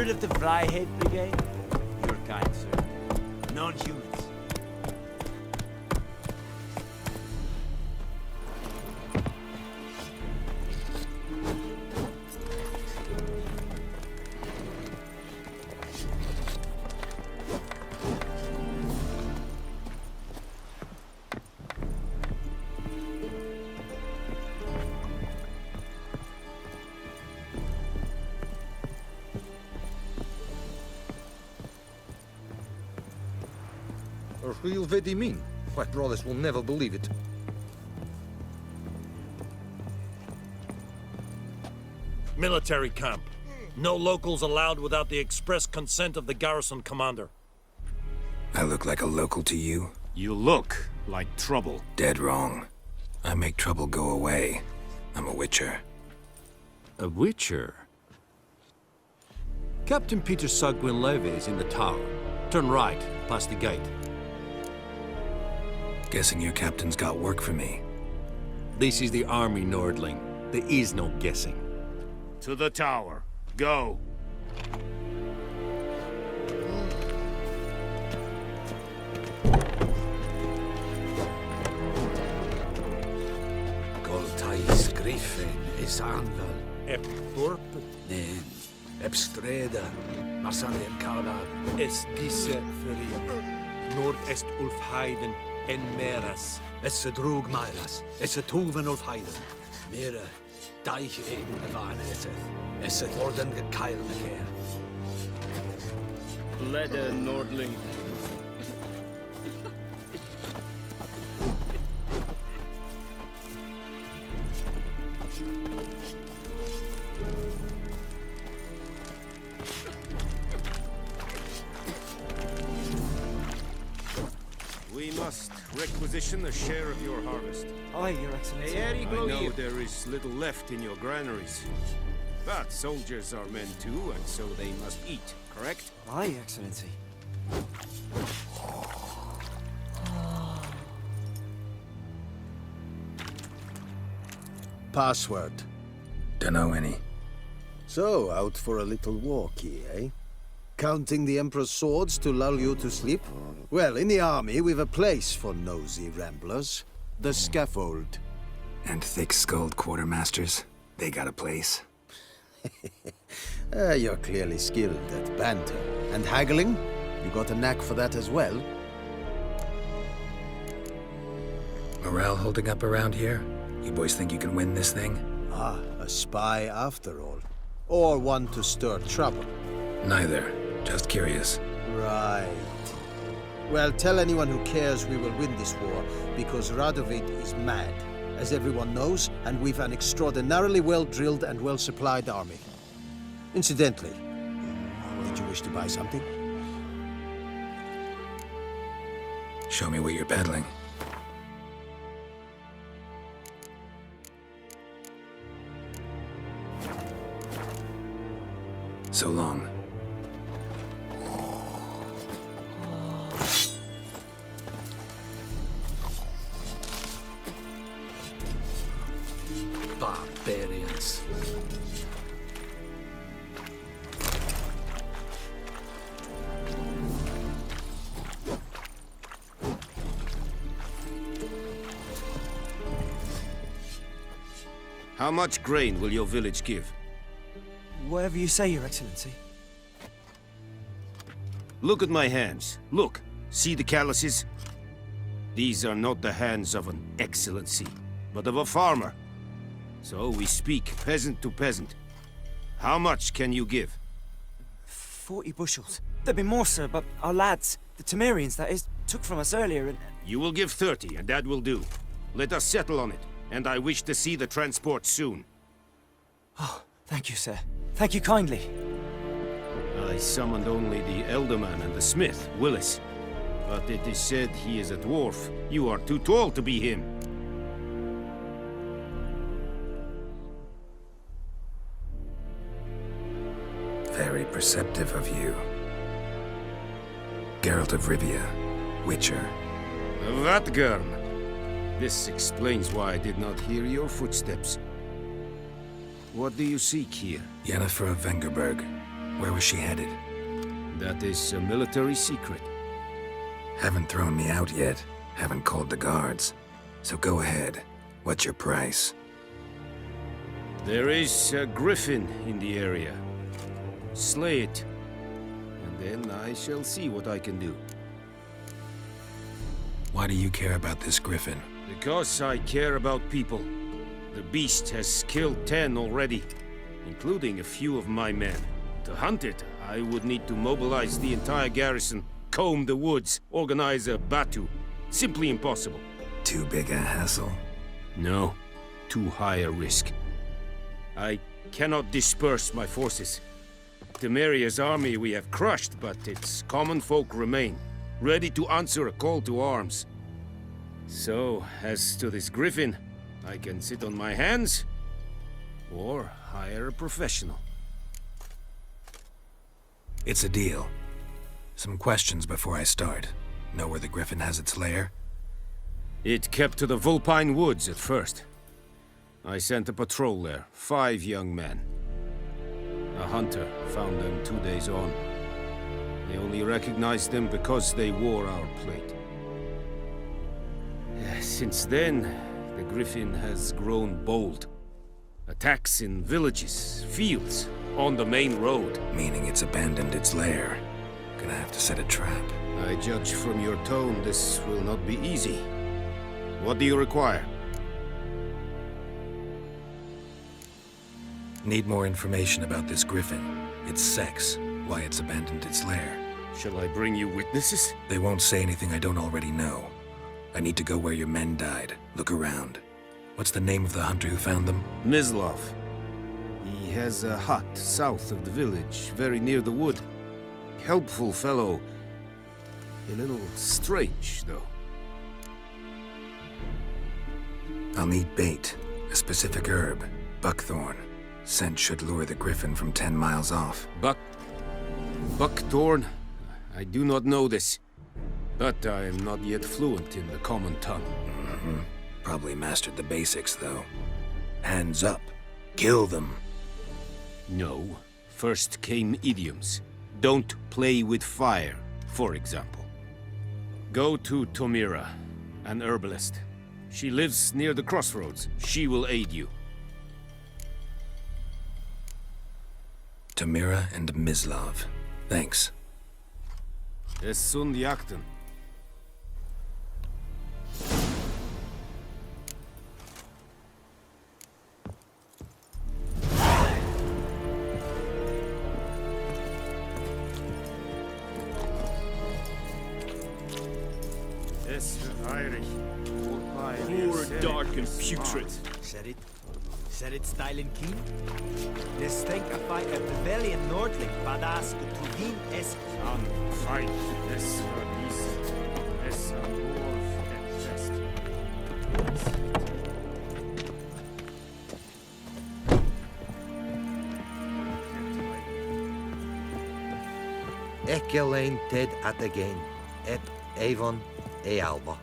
Heard of the Flyhead Brigade? Your kind, sir. Non-humans. Real REDengine. My brothers will never believe it. Military camp. No locals allowed without the express consent of the garrison commander. I look like a local to you? You look like trouble. Dead wrong. I make trouble go away. I'm a witcher. A witcher? Captain Peter Sagwin-Leve is in the tower. Turn right, past the gate. Guessing your captain's got work for me. This is the army, Nordling. There is no guessing. To the tower. Go. Goltais Griffin is Angal. Epurp Nen. Epstreda. Marsanem Kala. es disse feri. Nord-est Ulfheiden en Meras. Esse drog Mairas. Esse Tuven of Heiden. Mere. Deich egen van esse. Esse Thorden gekeil mekeer. Ledder, Nordling. We must requisition a share of your harvest. Aye, Your Excellency. I know there is little left in your granaries. But soldiers are men too, and so they must eat, correct? Aye, Excellency. Password. Dunno any. So, out for a little walkie, eh? Counting the Emperor's swords to lull you to sleep? Well, in the army, we've a place for nosy ramblers. The scaffold. And thick-skulled quartermasters. They got a place. You're clearly skilled at banter. And haggling? You got a knack for that as well? Morale holding up around here? You boys think you can win this thing? Ah, a spy after all. Or one to stir trouble. Neither. Just curious. Right. Well, tell anyone who cares we will win this war, because Radovid is mad, as everyone knows, and we've an extraordinarily well-drilled and well-supplied army. Incidentally, did you wish to buy something? Show me what you're peddling. So long. Barbarians. How much grain will your village give? Whatever you say, Your Excellency. Look at my hands. Look. See the calluses? These are not the hands of an excellency, but of a farmer. So we speak peasant to peasant. How much can you give? 40 bushels. There'd be more, sir, but our lads, the Temerians, that is, took from us earlier and... You will give 30, and that will do. Let us settle on it, and I wish to see the transport soon. Oh, thank you, sir. Thank you kindly. I summoned only the Elderman and the smith, Willis. But it is said he is a dwarf. You are too tall to be him. Very perceptive of you. Geralt of Rivia, Witcher. Vatgern! This explains why I did not hear your footsteps. What do you seek here? Yennefer of Vengerberg. Where was she headed? That is a military secret. Haven't thrown me out yet. Haven't called the guards. So go ahead. What's your price? There is a griffin in the area. Slay it, and then I shall see what I can do. Why do you care about this griffin? Because I care about people. The beast has killed 10 already, including a few of my men. To hunt it, I would need to mobilize the entire garrison, comb the woods, organize a batu. Simply impossible. Too big a hassle? No, too high a risk. I cannot disperse my forces. Temeria's army we have crushed, but its common folk remain, ready to answer a call to arms. So, as to this griffin, I can sit on my hands, or hire a professional. It's a deal. Some questions before I start. Know where the griffin has its lair? It kept to the Vulpine Woods at first. I sent a patrol there, 5 young men. A hunter found them 2 days on. They only recognized them because they wore our plate. Since then, the griffin has grown bold. Attacks in villages, fields, on the main road. Meaning it's abandoned its lair. Gonna have to set a trap. I judge from your tone this will not be easy. What do you require? Need more information about this griffin. Its sex, why it's abandoned its lair. Shall I bring you witnesses? They won't say anything I don't already know. I need to go where your men died. Look around. What's the name of the hunter who found them? Mislav. He has a hut south of the village, very near the wood. Helpful fellow. A little strange, though. I'll need bait. A specific herb. Buckthorn. Scent should lure the griffin from 10 miles off. Buckthorn? I do not know this. But I am not yet fluent in the common tongue. Probably mastered the basics, though. Hands up. Kill them. No. First came idioms. Don't play with fire, for example. Go to Tomira, an herbalist. She lives near the crossroads. She will aid you. Tamira and Mislav. Thanks. Es sunt jakten. Poor, dark, and putrid. Said it style and keen? This think a fight at the valley in Nordling, badass to Tugin es An fight des verließ. Es amor fest. Ekelein Ted at again. Ep Avon e Alba.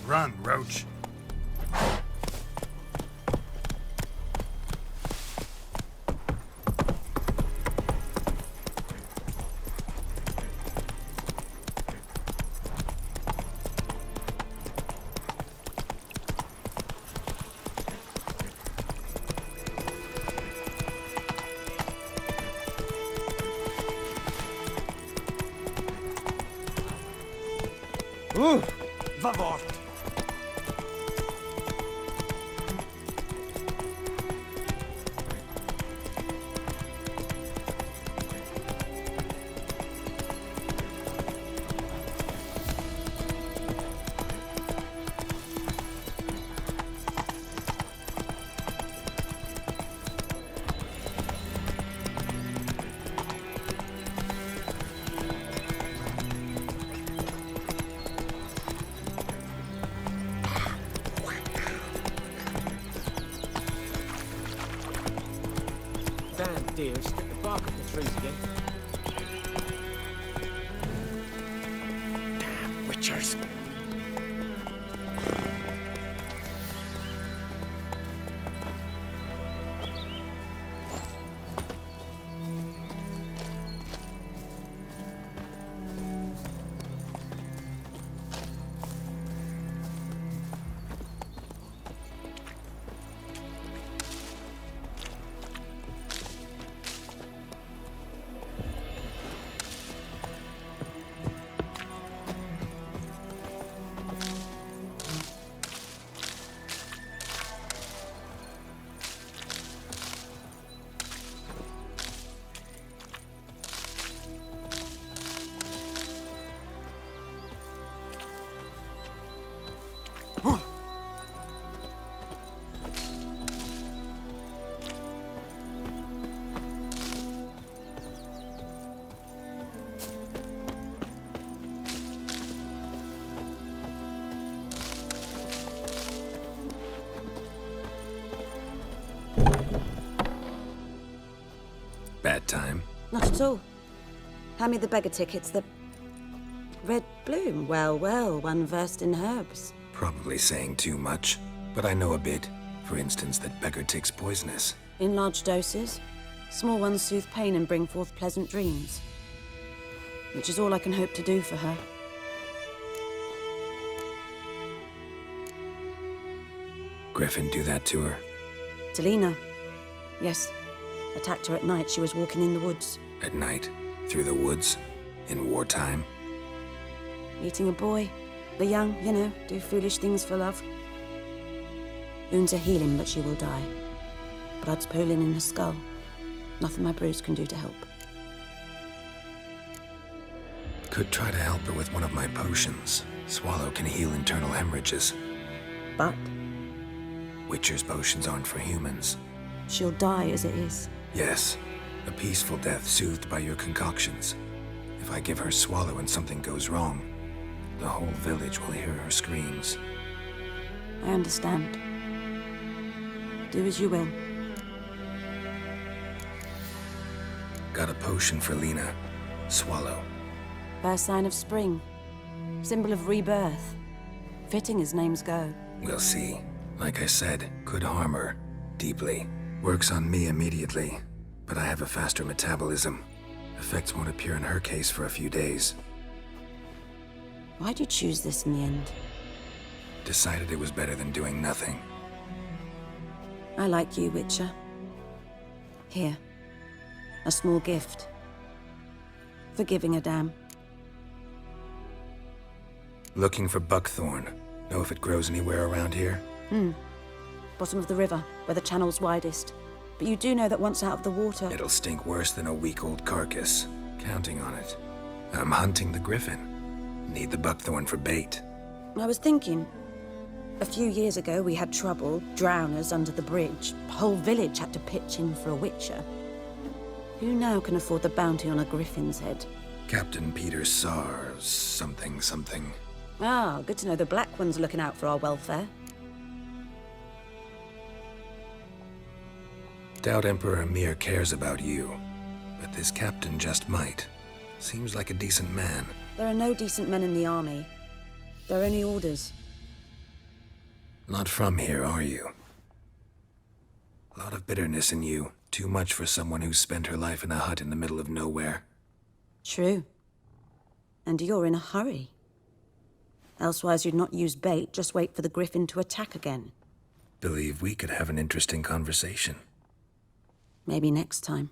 Run, Roach. Va bort! idea of strip the bark off the trees again. Damn witchers. Bad time? Not at all. Hand me the beggar tickets, the red bloom. Well, well, one versed in herbs. Probably saying too much, but I know a bit. For instance, that beggar tick's poisonous. In large doses. Small ones soothe pain and bring forth pleasant dreams. Which is all I can hope to do for her. Griffin do that to her? To Lena. Yes. Attacked her at night. She was walking in the woods. At night? Through the woods? In wartime? Meeting a boy. The young, you know, do foolish things for love. Wounds are healing, but she will die. Blood's pooling in her skull. Nothing my brews can do to help. Could try to help her with one of my potions. Swallow can heal internal hemorrhages. But Witcher's potions aren't for humans. she'll die as it is. Yes, a peaceful death soothed by your concoctions. If I give her Swallow and something goes wrong, the whole village will hear her screams. I understand. Do as you will. Got a potion for Lena. Swallow. First sign of spring. Symbol of rebirth. Fitting as names go. We'll see. Like I said, could harm her. Deeply. Works on me immediately. But I have a faster metabolism. Effects won't appear in her case for a few days. Why'd you choose this in the end? Decided it was better than doing nothing. I like you, Witcher. Here. A small gift. For giving a damn. Looking for buckthorn. Know if it grows anywhere around here? Bottom of the river, where the channel's widest. But you do know that once out of the water... It'll stink worse than a week-old carcass. Counting on it. I'm hunting the griffin. Need the buckthorn for bait. I was thinking... A few years ago, we had trouble. Drowners under the bridge. The whole village had to pitch in for a witcher. Who now can afford the bounty on a griffin's head? Captain Peter Sar... something. Ah, good to know the Black One's looking out for our welfare. Doubt Emperor Emir cares about you. But this captain just might. Seems like a decent man. There are no decent men in the army. There are only orders. Not from here, are you? A lot of bitterness in you. Too much for someone who's spent her life in a hut in the middle of nowhere. True. And you're in a hurry. Elsewise you'd not use bait, just wait for the griffin to attack again. Believe we could have an interesting conversation. Maybe next time.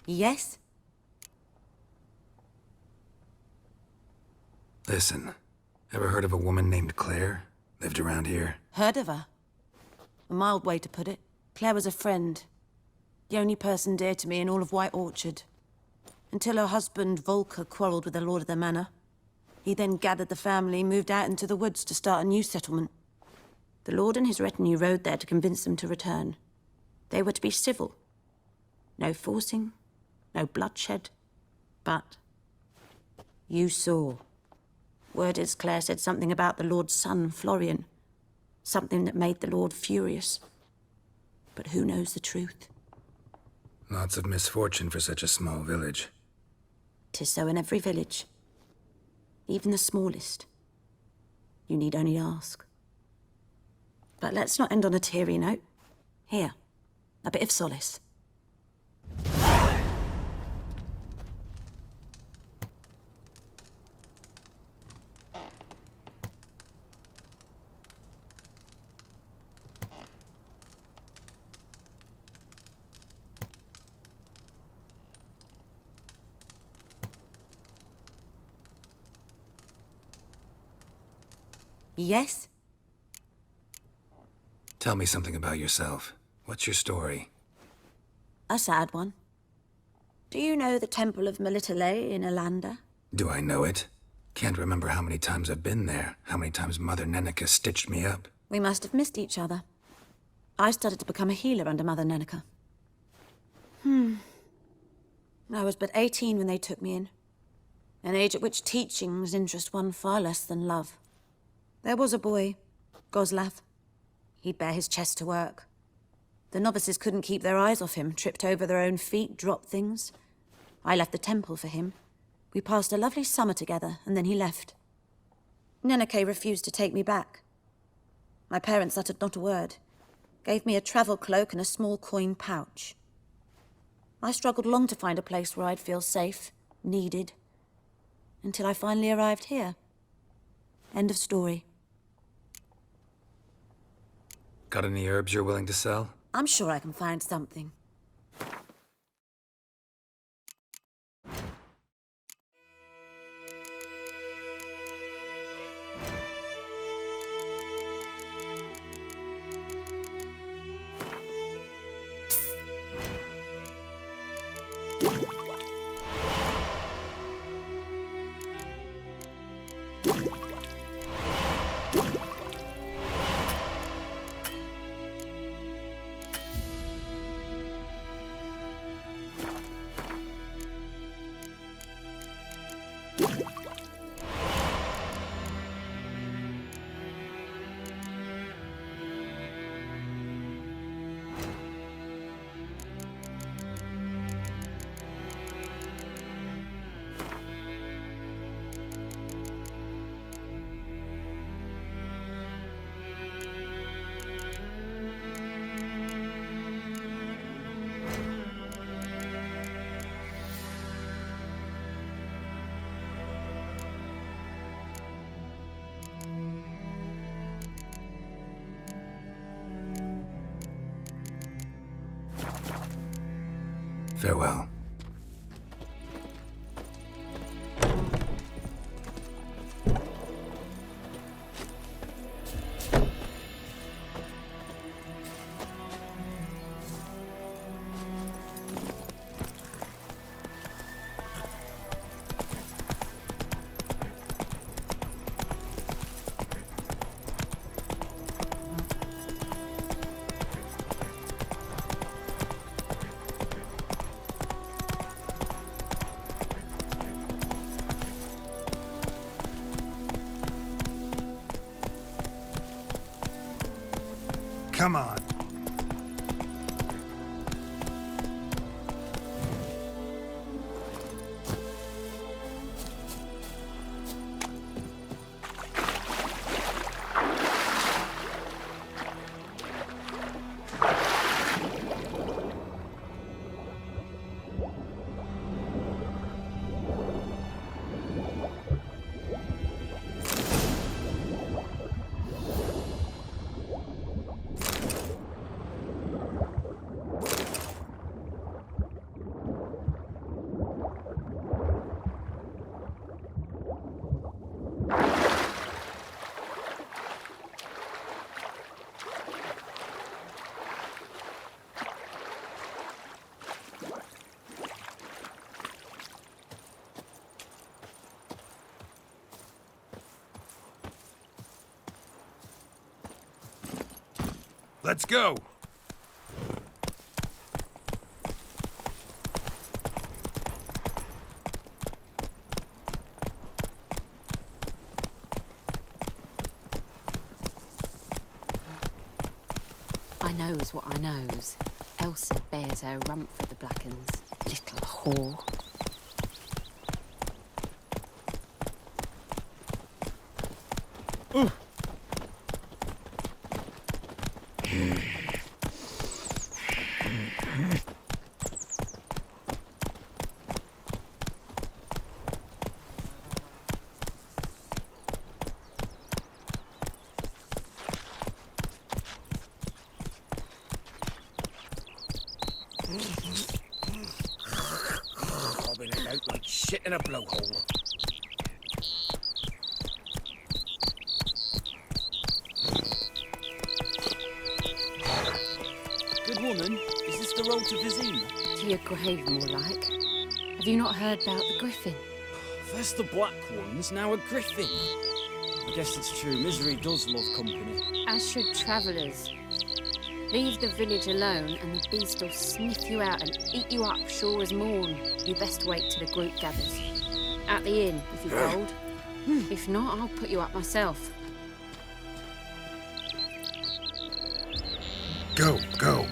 Yes? Listen, ever heard of a woman named Claire? Lived around here? Heard of her? A mild way to put it. Claire was a friend. The only person dear to me in all of White Orchard. Until her husband, Volker, quarreled with the lord of the manor. He then gathered the family, moved out into the woods to start a new settlement. The lord and his retinue rode there to convince them to return. They were to be civil. No forcing, no bloodshed. But you saw. Word is Claire said something about the lord's son, Florian. Something that made the lord furious. But who knows the truth? Lots of misfortune for such a small village. 'Tis so in every village. Even the smallest. You need only ask. But let's not end on a teary note. Here, a bit of solace. Yes? Tell me something about yourself. What's your story? A sad one. Do you know the Temple of Melitele in Alanda? Do I know it? Can't remember how many times I've been there, how many times Mother Neneka stitched me up. We must have missed each other. I started to become a healer under Mother Neneka. I was but 18 when they took me in. An age at which teachings interest one far less than love. There was a boy, Goslav. He'd bare his chest to work. The novices couldn't keep their eyes off him, tripped over their own feet, dropped things. I left the temple for him. We passed a lovely summer together, and then he left. Neneke refused to take me back. My parents uttered not a word, gave me a travel cloak and a small coin pouch. I struggled long to find a place where I'd feel safe, needed, until I finally arrived here. End of story. Got any herbs you're willing to sell? I'm sure I can find something. Farewell. Come on. Let's go! I knows what I knows. Elsie bears her rump for the Blackens. Little whore. Bobbing it out like shit in a blowhole. Good woman, is this the road to Vizima? To your grave, more like. Have you not heard about the griffin? First the black ones, now a griffin. I guess it's true, misery does love company. As should travellers. Leave the village alone and the beast will sniff you out and eat you up sure as morn. You best wait till the group gathers. At the inn, if you're bold. If not, I'll put you up myself. Go, go.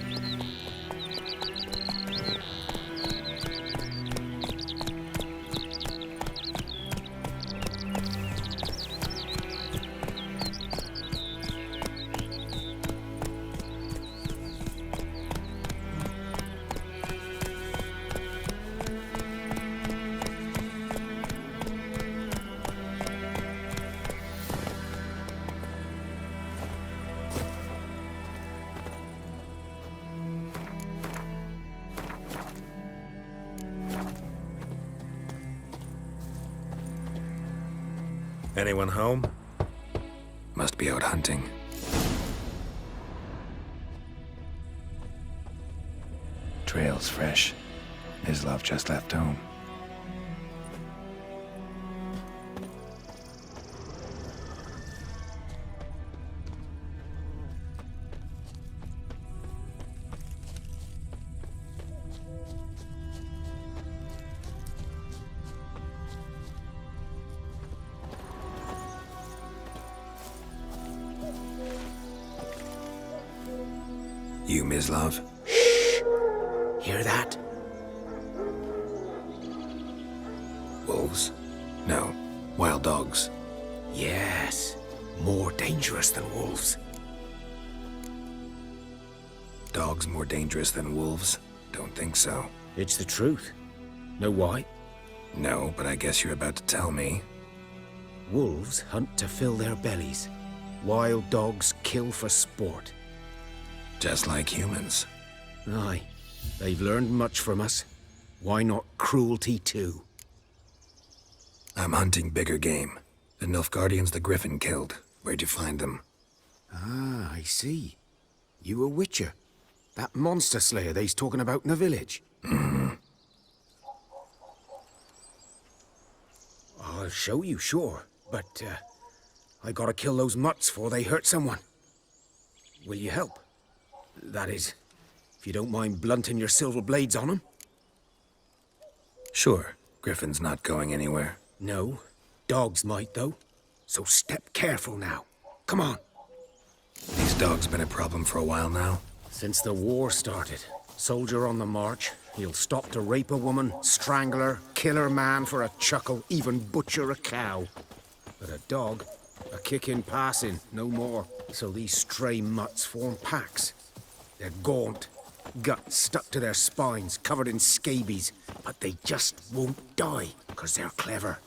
Anyone home? Must be out hunting. Trail's fresh. Islov just left home. You, Mislov? Hear that? Wolves? No. Wild dogs. Yes. More dangerous than wolves. Dogs more dangerous than wolves? Don't think so. It's the truth. Know why? No, but I guess you're about to tell me. Wolves hunt to fill their bellies. Wild dogs kill for sport. Just like humans. Aye. They've learned much from us. Why not cruelty too? I'm hunting bigger game. The Nilfgaardians the Griffin killed. Where'd you find them? Ah, I see. You a witcher. That monster slayer they's talking about in the village. I'll show you, sure. But, I gotta kill those mutts before they hurt someone. Will you help? That is, if you don't mind blunting your silver blades on them. Sure. Griffin's not going anywhere. No. Dogs might, though. So step careful now. Come on. These dogs been a problem for a while now? Since the war started. Soldier on the march. He'll stop to rape a woman, strangle her, kill her man for a chuckle, even butcher a cow. But a dog, a kick in passing, no more. So these stray mutts form packs. They're gaunt, guts stuck to their spines, covered in scabies, but they just won't die, because they're clever.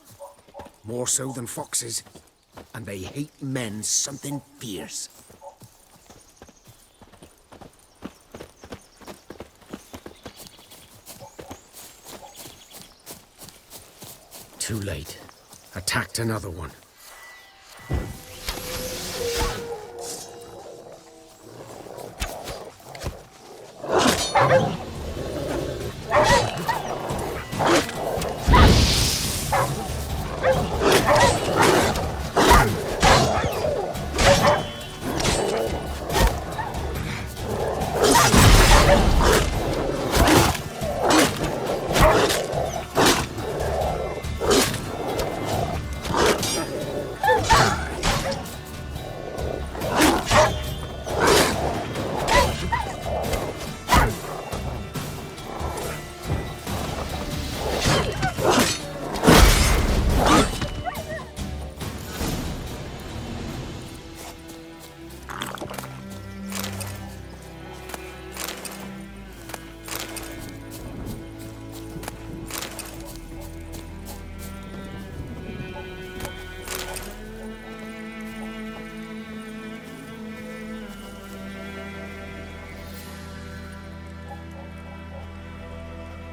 More so than foxes. And they hate men something fierce. Too late. Attacked another one.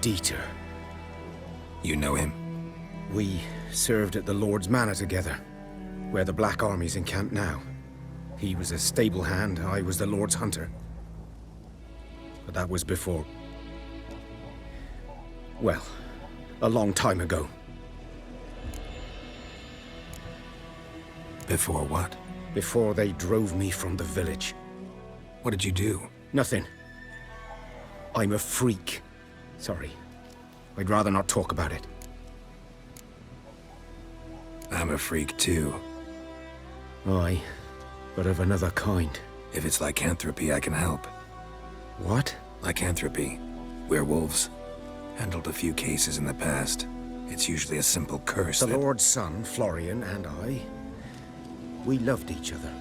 Dieter. You know him? We served at the Lord's Manor together, where the Black Army's encamped now. He was a stable hand, I was the Lord's hunter. But that was before... well, a long time ago. Before what? Before they drove me from the village. What did you do? Nothing. I'm a freak. Sorry. I'd rather not talk about it. I'm a freak too. Aye, but of another kind. If it's lycanthropy, I can help. What? Lycanthropy. Werewolves. Handled a few cases in the past. It's usually a simple curse The that... Lord's son, Florian, and I... we loved each other.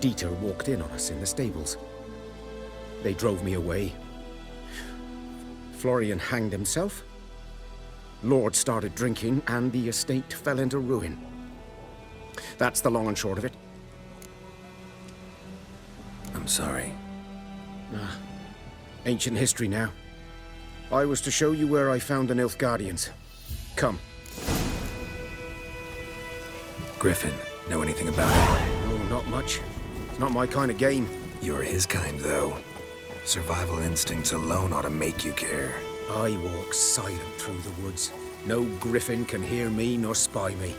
Dieter walked in on us in the stables. They drove me away. Florian hanged himself. Lord started drinking, and the estate fell into ruin. That's the long and short of it. I'm sorry. Ancient history now. I was to show you where I found the Nilfgaardians. Come. Griffin, know anything about it? Oh, not much. It's not my kind of game. You're his kind, though. Survival instincts alone ought to make you care. I walk silent through the woods. No griffin can hear me nor spy me.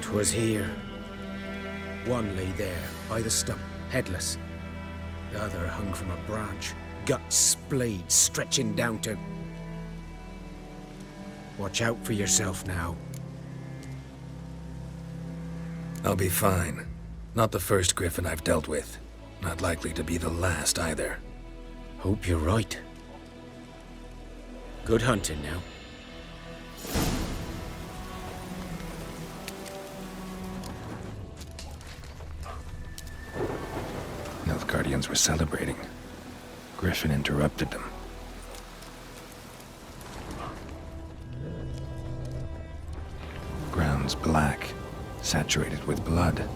'Twas here. One lay there, by the stump, headless. The other hung from a branch, guts splayed, stretching down to... Watch out for yourself now. I'll be fine. Not the first griffin I've dealt with. Not likely to be the last either. Hope you're right. Good hunting now. Nilfgaardians were celebrating. Griffin interrupted them. Ground's black, saturated with blood.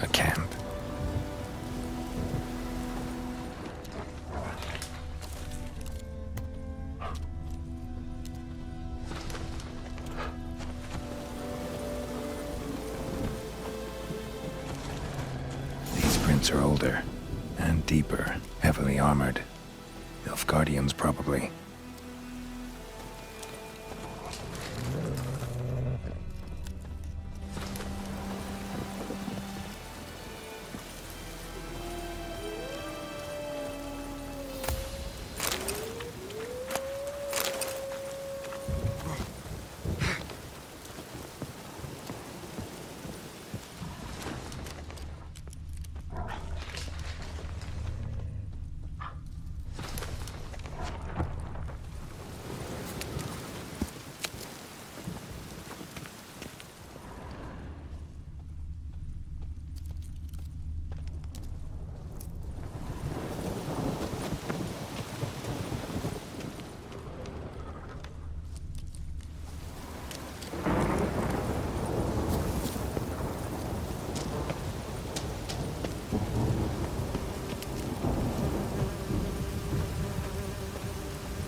A camp. These prints are older and deeper, heavily armored. Nilfgaardians, probably.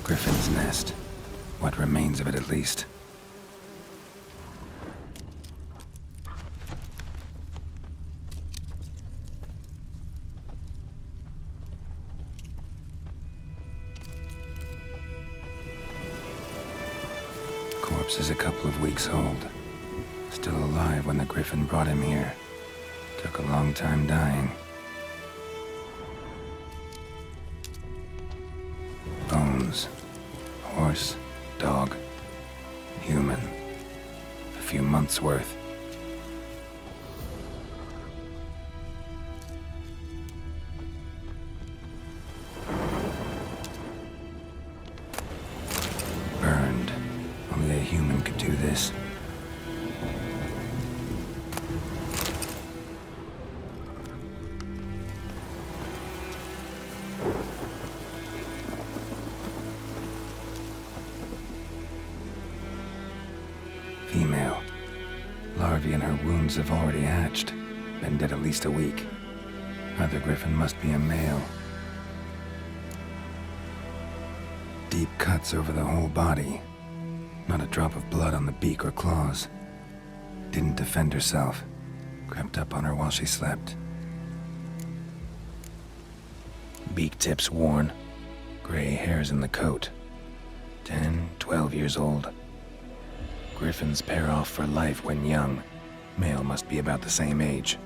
Griffin's nest. What remains of it, at least. Corpse is a couple of weeks old. Still alive when the Griffin brought him here. Took a long time dying. Bones. Horse, dog, human. few months' worth. Burned. Only a human could do this. Female. Larvae in her wounds have already hatched. Been dead at least a week. Other griffin must be a male. Deep cuts over the whole body. Not a drop of blood on the beak or claws. Didn't defend herself. Crept up on her while she slept. Beak tips worn. Gray hairs in the coat. 10, 12 years old. Griffins pair off for life when young. Male must be about the same age.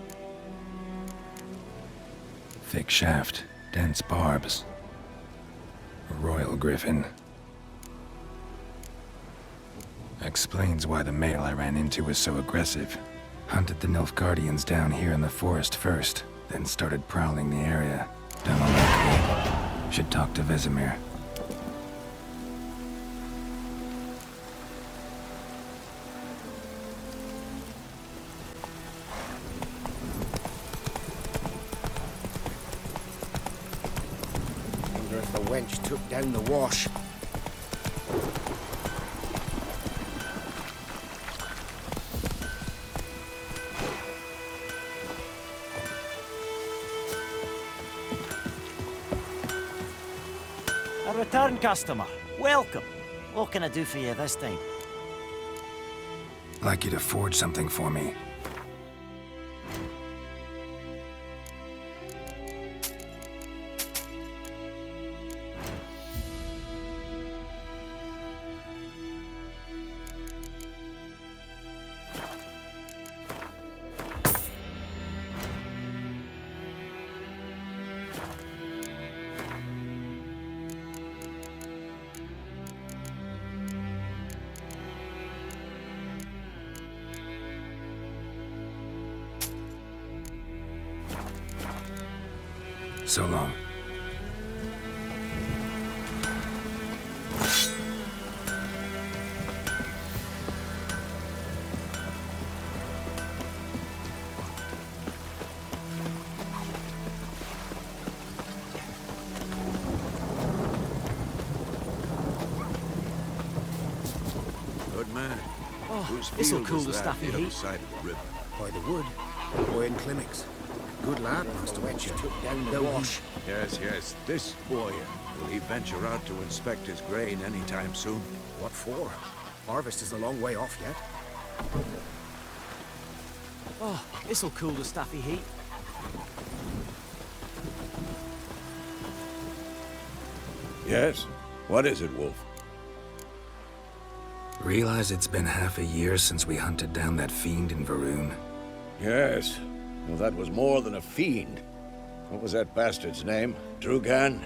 Thick shaft, dense barbs. A royal griffin. Explains why the male I ran into was so aggressive. Hunted the Nilfgaardians down here in the forest first, then started prowling the area. Done all I could. Should talk to Vesemir. Wonder if the wench took down the wash. A return customer. Welcome. What can I do for you this time? Like you to forge something for me. So long. Good man. Oh, Whose this'll field cool is the that stuff you the other eat. side of the river? By the wood. Boy in Climmix. Good lad, Master Wench. Took down the wash. Yes, yes. This boy. Will he venture out to inspect his grain anytime soon? What for? Harvest is a long way off yet. Oh, this'll cool the stuffy heat. Yes. What is it, Wolf? Realize it's been half a year since we hunted down that fiend in Varun? Yes. Well, that was more than a fiend. What was that bastard's name? Drugan?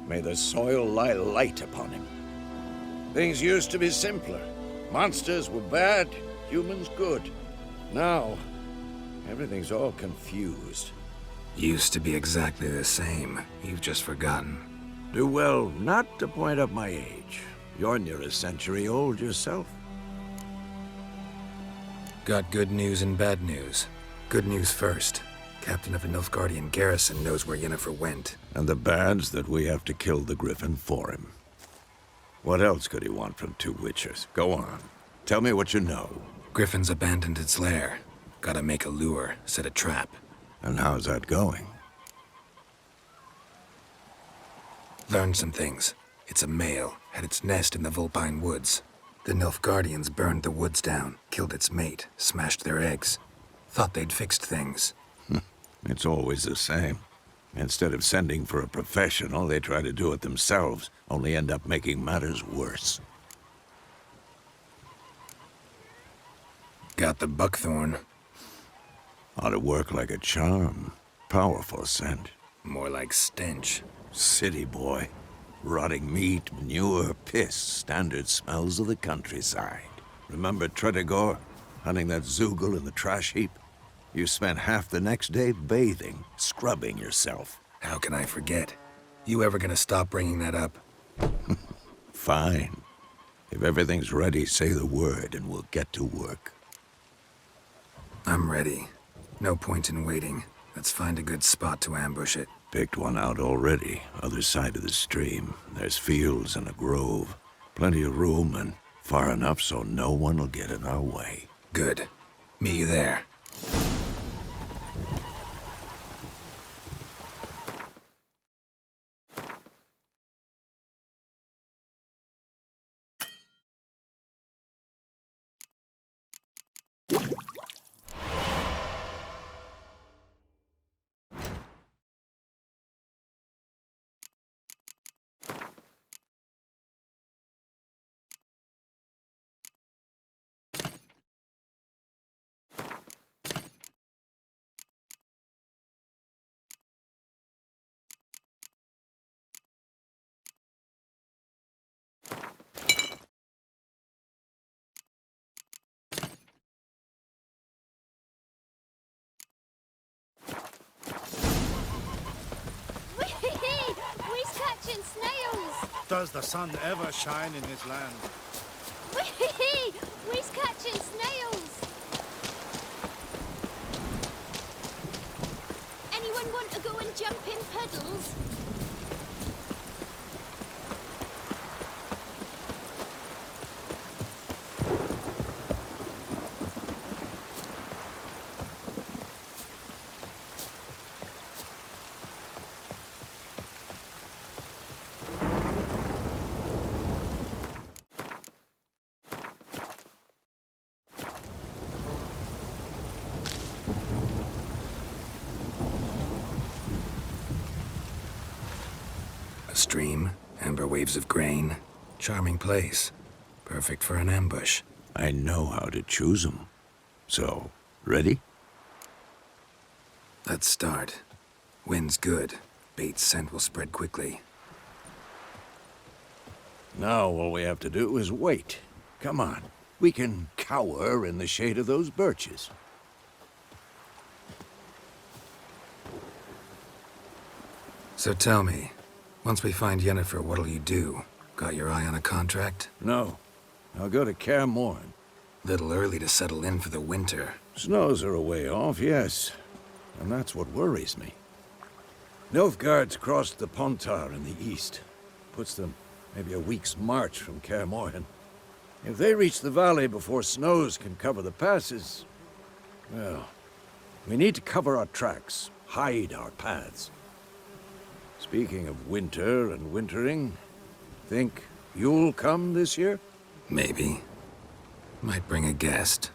May the soil lie light upon him. Things used to be simpler. Monsters were bad, humans good. Now, everything's all confused. Used to be exactly the same. You've just forgotten. Do well not to point up my age. You're near a century old yourself. Got good news and bad news. Good news first. Captain of a Nilfgaardian garrison knows where Yennefer went. And the bad's that we have to kill the Griffin for him. What else could he want from two witchers? Go on. Tell me what you know. Griffin's abandoned its lair. Gotta make a lure, set a trap. And how's that going? Learned some things. It's a male, had its nest in the Vulpine Woods. The Nilfgaardians burned the woods down, killed its mate, smashed their eggs. Thought they'd fixed things. It's always the same. Instead of sending for a professional, they try to do it themselves, only end up making matters worse. Got the buckthorn. Ought to work like a charm. Powerful scent. More like stench. City boy. Rotting meat, manure, piss. Standard smells of the countryside. Remember Tretogor? hunting that Zoogle in the trash heap. You spent half the next day bathing, scrubbing yourself. How can I forget? You ever gonna stop bringing that up? Fine. If everything's ready, say the word and we'll get to work. I'm ready. No point in waiting. Let's find a good spot to ambush it. Picked one out already, other side of the stream. There's fields and a grove. Plenty of room and far enough so no one will get in our way. Good. Meet you there. Does the sun ever shine in this land? We're catching snails! Anyone want to go and jump in puddles? A stream, amber waves of grain. Charming place. Perfect for an ambush. I know how to choose them. So, ready? Let's start. Wind's good. Bait's scent will spread quickly. Now all we have to do is wait. Come on. We can cower in the shade of those birches. So tell me, once we find Yennefer, what'll you do? Got your eye on a contract? No. I'll go to Kaer Morhen. Little early to settle in for the winter. Snows are a way off, yes. And that's what worries me. Nilfgaard's crossed the Pontar in the east. Puts them maybe a week's march from Kaer Morhen. If they reach the valley before snows can cover the passes, well, we need to cover our tracks, hide our paths. Speaking of winter and wintering, think you'll come this year? Maybe. Might bring a guest.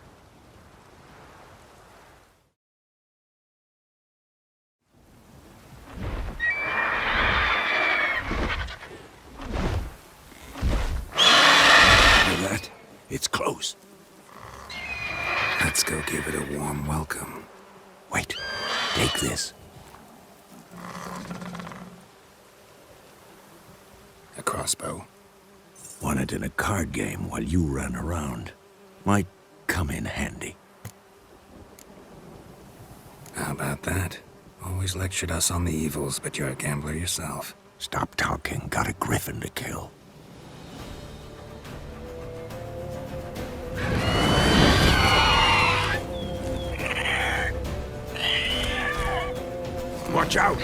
Hear that? It's close. Let's go give it a warm welcome. Wait, take this. A crossbow. Won it in a card game while you ran around. Might come in handy. How about that? Always lectured us on the evils, but you're a gambler yourself. Stop talking. Got a griffin to kill. Watch out!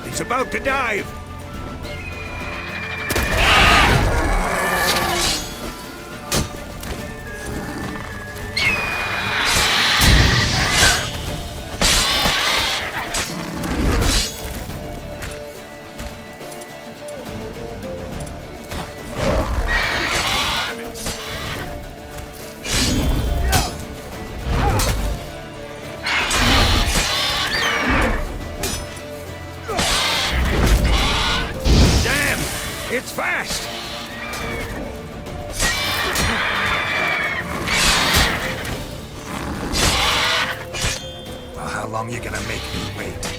It's about to dive! long you gonna make me wait?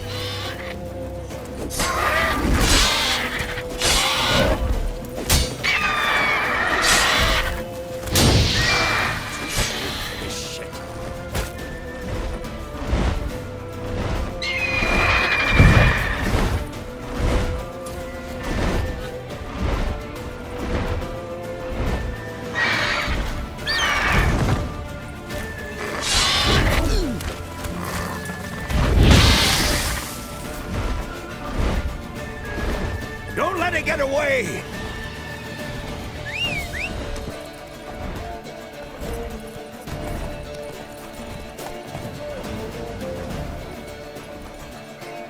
Don't let it get away!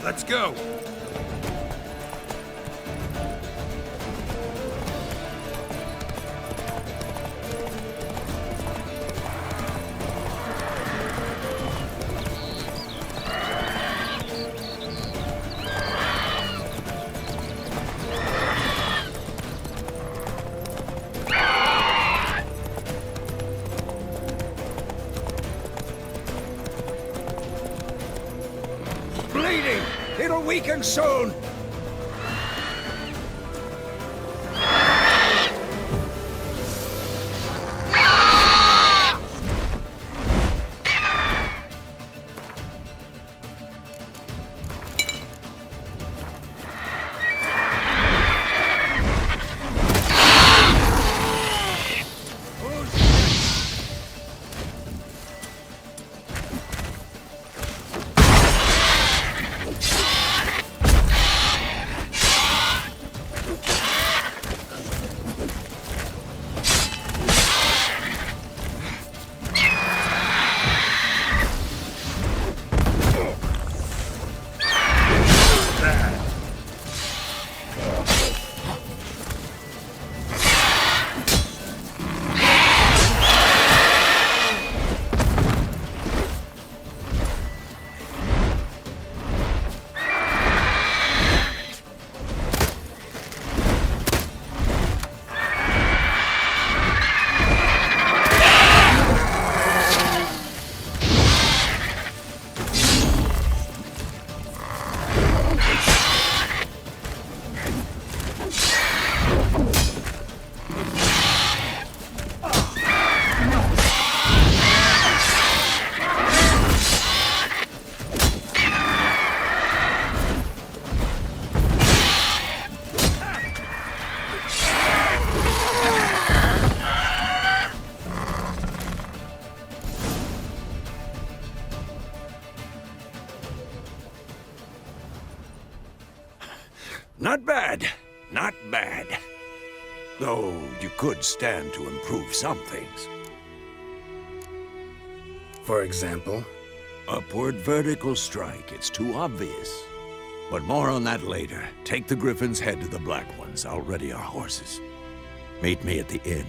Let's go! Bleeding! It'll weaken soon! Not bad. Not bad. Though you could stand to improve some things. For example? Upward vertical strike. It's too obvious. But more on that later. Take the Griffin's head to the Black Ones. I'll ready our horses. Meet me at the inn.